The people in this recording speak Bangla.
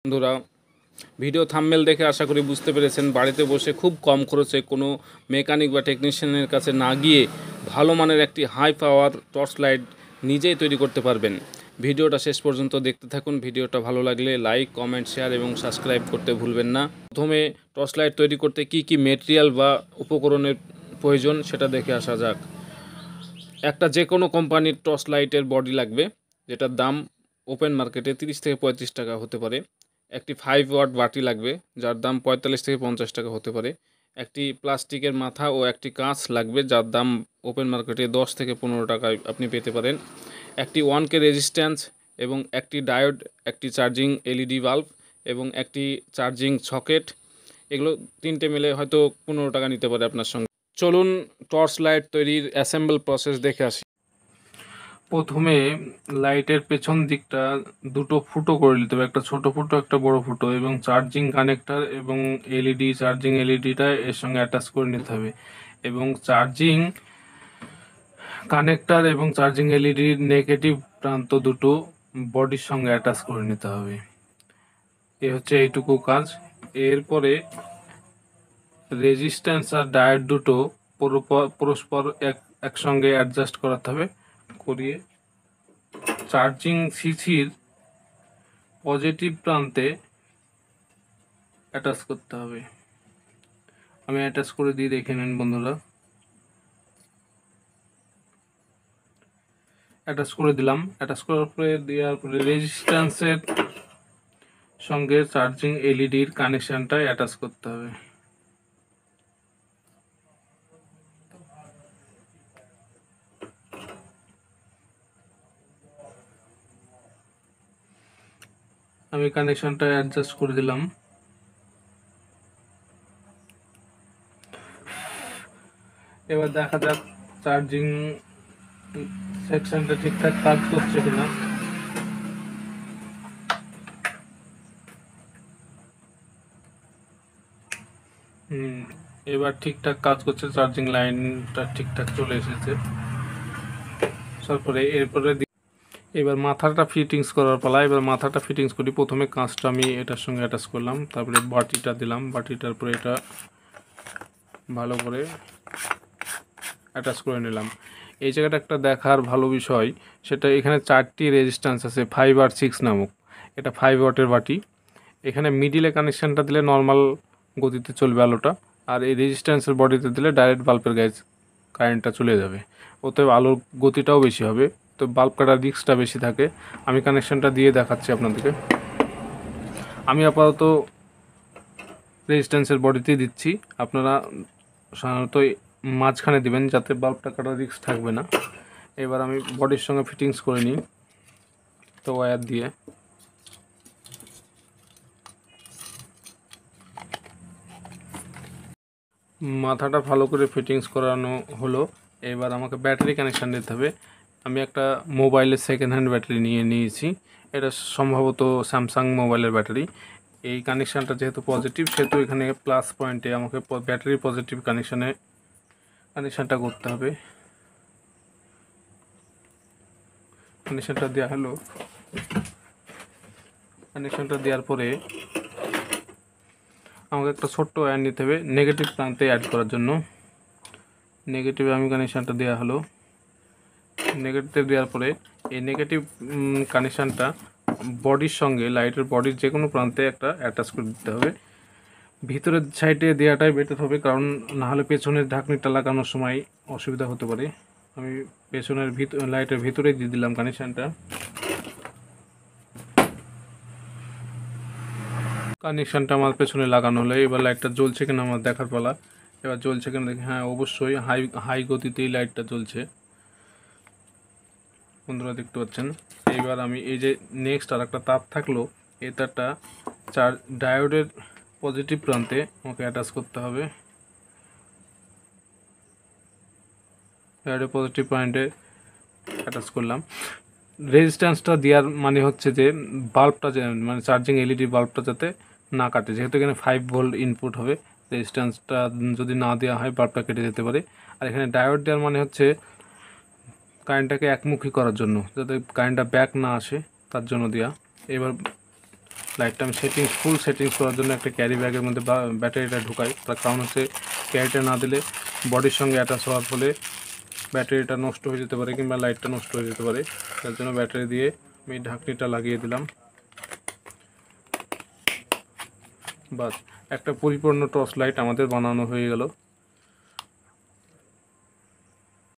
বন্ধুরা, ভিডিও থাম্বনেল দেখে আশা করি বুঝতে পেরেছেন বাড়িতে বসে খুব কম খরচে কোনো মেকানিক বা টেকনিশিয়ানের কাছে না গিয়ে ভালো মানের একটি হাই পাওয়ার টর্চ লাইট নিজেই তৈরি করতে পারবেন। ভিডিওটা শেষ পর্যন্ত দেখতে থাকুন। ভিডিওটা ভালো লাগলে লাইক, কমেন্ট, শেয়ার এবং সাবস্ক্রাইব করতে ভুলবেন না। প্রথমে টর্চ লাইট তৈরি করতে কি কি মেটেরিয়াল বা উপকরণের প্রয়োজন সেটা দেখে আসা যাক। একটা যে কোনো কোম্পানির টর্চ লাইটের বডি লাগবে, যেটার দাম ওপেন মার্কেটে 30 থেকে 35 টাকা হতে পারে। একটি 5 ওয়াট বাটি লাগবে, যার দাম 45 থেকে 50 টাকা হতে পারে। একটি প্লাস্টিকের মাথা ও একটি কাঁচ লাগবে, যার দাম ওপেন মার্কেটে 10 থেকে 15 টাকায় আপনি পেতে পারেন। একটি 1K রেজিস্ট্যান্স এবং একটি ডায়োড, একটি চার্জিং এলইডি বাল্ব এবং একটি চার্জিং সকেট, এগুলো তিনটে মিলে হয়তো 15 টাকা নিতে পারে আপনার সঙ্গে। চলুন টর্চ লাইট তৈরির অ্যাসেম্বল প্রসেস দেখে আসি। প্রথমে লাইটের পেছন দিকটা দুটো ফুটো করে নিতে হবে, একটা ছোট ফুটো একটা বড় ফুটো, এবং চার্জিং কানেক্টর এবং এলইডি চার্জিং এলইডিটা এর সঙ্গে অ্যাটাচ করে নিতে হবে, এবং চার্জিং কানেক্টর এবং চার্জিং এলইডির নেগেটিভ প্রান্ত দুটো বডির সঙ্গে অ্যাটাচ করে নিতে হবে। এ হচ্ছে এইটুকু কাজ। এরপরে রেজিস্ট্যান্স আর ডায়োড দুটো পরস্পর একসঙ্গে অ্যাডজাস্ট করাতে হবে, করিয়ে চার্জিং সিসির পজিটিভ প্রান্তে অ্যাটাচ করতে হবে। আমি অ্যাটাচ করে দিয়ে দেখে নেন বন্ধুরা। অ্যাটাচ করে দিলাম। অ্যাটাচ করার পরে দেওয়ার পরে রেজিস্ট্যান্সের সঙ্গে চার্জিং এলইডির কানেকশানটা অ্যাটাচ করতে হবে। আমি কানেকশানটা অ্যাডজাস্ট করে দিলাম। এবার দেখা যাক চার্জিং সেকশনটা ঠিকঠাক কাজ করছে কিনা। এবার ঠিকঠাক কাজ করছে, চার্জিং লাইনটা ঠিকঠাক চলে এসেছে। তারপরে এবার মাথাটা ফিটিংস করার পালা। এবার মাথাটা ফিটিংস করি। প্রথমে কাঁচটা আমি এটার সঙ্গে অ্যাটাচ করলাম, তারপরে বাটিটা দিলাম, বাটিটার পরে এটা ভালো করে অ্যাটাচ করে নিলাম। এই জায়গাটা একটা দেখার ভালো বিষয়, সেটা এখানে 4টি রেজিস্ট্যান্স আছে 5 আর 6 নামক। এটা 5 ওয়াটের বাটি। এখানে মিডিলে কানেকশানটা দিলে নর্মাল গতিতে চলবে আলোটা, আর এই রেজিস্ট্যান্সের বডিতে দিলে ডাইরেক্ট বাল্বের গায়ে কারেন্টটা চলে যাবে, ওতে আলোর গতিটাও বেশি হবে, তো বাল্ব কাটার রিস্কটা বেশি থাকে। আমি কানেকশানটা দিয়ে দেখাচ্ছি আপনাদেরকে। আমি আপাতত রেজিস্ট্যান্সের বডিতেই দিচ্ছি, আপনারা সাধারণত মাঝখানে দিবেন যাতে বাল্বটা কাটার রিস্ক থাকবে না। এবার আমি বডির সঙ্গে ফিটিংস করে নিই, তো ওয়্যার দিয়ে মাথাটা ভালো করে ফিটিংস করানো হলো। এবার আমাকে ব্যাটারি কানেকশান দিতে হবে। আমি একটা মোবাইলের সেকেন্ড হ্যান্ড ব্যাটারি নিয়েছি। এটা সম্ভবত স্যামসাং মোবাইলের ব্যাটারি। এই কানেকশানটা যেহেতু পজিটিভ, সেহেতু এখানে প্লাস পয়েন্টে আমাকে ব্যাটারি পজিটিভ কানেকশানটা করতে হবে। কানেকশানটা দেওয়া হলো। কানেকশানটা দেওয়ার পরে আমাকে একটা ছোট্ট ওয়্যার নিতে হবে নেগেটিভ প্রান্তে অ্যাড করার জন্য। নেগেটিভে আমি কানেকশানটা দেওয়া হলো। নেগেটিভ দেওয়ার পরে এই নেগেটিভ কানেকশানটা বডির সঙ্গে, লাইটের বডির যে কোনো প্রান্তে একটা অ্যাটাচ করে দিতে হবে। ভিতরের সাইডে দেওয়াটাই বেটার হবে, কারণ নাহলে পেছনের ঢাকনিটা লাগানোর সময় অসুবিধা হতে পারে। আমি পেছনের লাইটের ভিতরে দিয়ে দিলাম কানেকশানটা। কানেকশানটা আমার পেছনে লাগানো হলো। এবার লাইটটা জ্বলছে কিনা আমার দেখার পালা। এবার জ্বলছে কিনা দেখি। হ্যাঁ, অবশ্যই হাই গতিতেই লাইটটা জ্বলছে, বন্ধুরা দেখতে পাচ্ছেন। এইবার আমি এই যে নেক্সট আর একটা তার থাকলো, এই তারটা ডায়োডের পজিটিভ প্রান্তে আমাকে অ্যাটাচ করতে হবে। ডায়োডের পজিটিভ পয়েন্টে অ্যাটাচ করলাম। রেজিস্ট্যান্সটা দেওয়ার মানে হচ্ছে যে বাল্বটা মানে চার্জিং এলইডি বাল্বটা যাতে না কাটে, যেহেতু এখানে 5 ভোল্ট ইনপুট হবে। রেজিস্ট্যান্সটা যদি না দেওয়া হয় বাল্বটা কেটে যেতে পারে। আর এখানে ডায়োড দেওয়ার মানে হচ্ছে কারেন্টটাকে একমুখী করার জন্য, যাতে কারেন্টটা ব্যাক না আসে, তার জন্য দেওয়া। এবার লাইটটা আমি ফুল সেটিংস করার জন্য একটা ক্যারি ব্যাগের মধ্যে ব্যাটারিটা ঢুকাই। তার কারণ হচ্ছে ক্যারিটা না দিলে বডির সঙ্গে অ্যাটাচ হওয়ার ফলে ব্যাটারিটা নষ্ট হয়ে যেতে পারে কিংবা লাইটটা নষ্ট হয়ে যেতে পারে। তার জন্য ব্যাটারি দিয়ে আমি ঢাকনিটা লাগিয়ে দিলাম। বাস, একটা পরিপূর্ণ টর্চ লাইট আমাদের বানানো হয়ে গেল।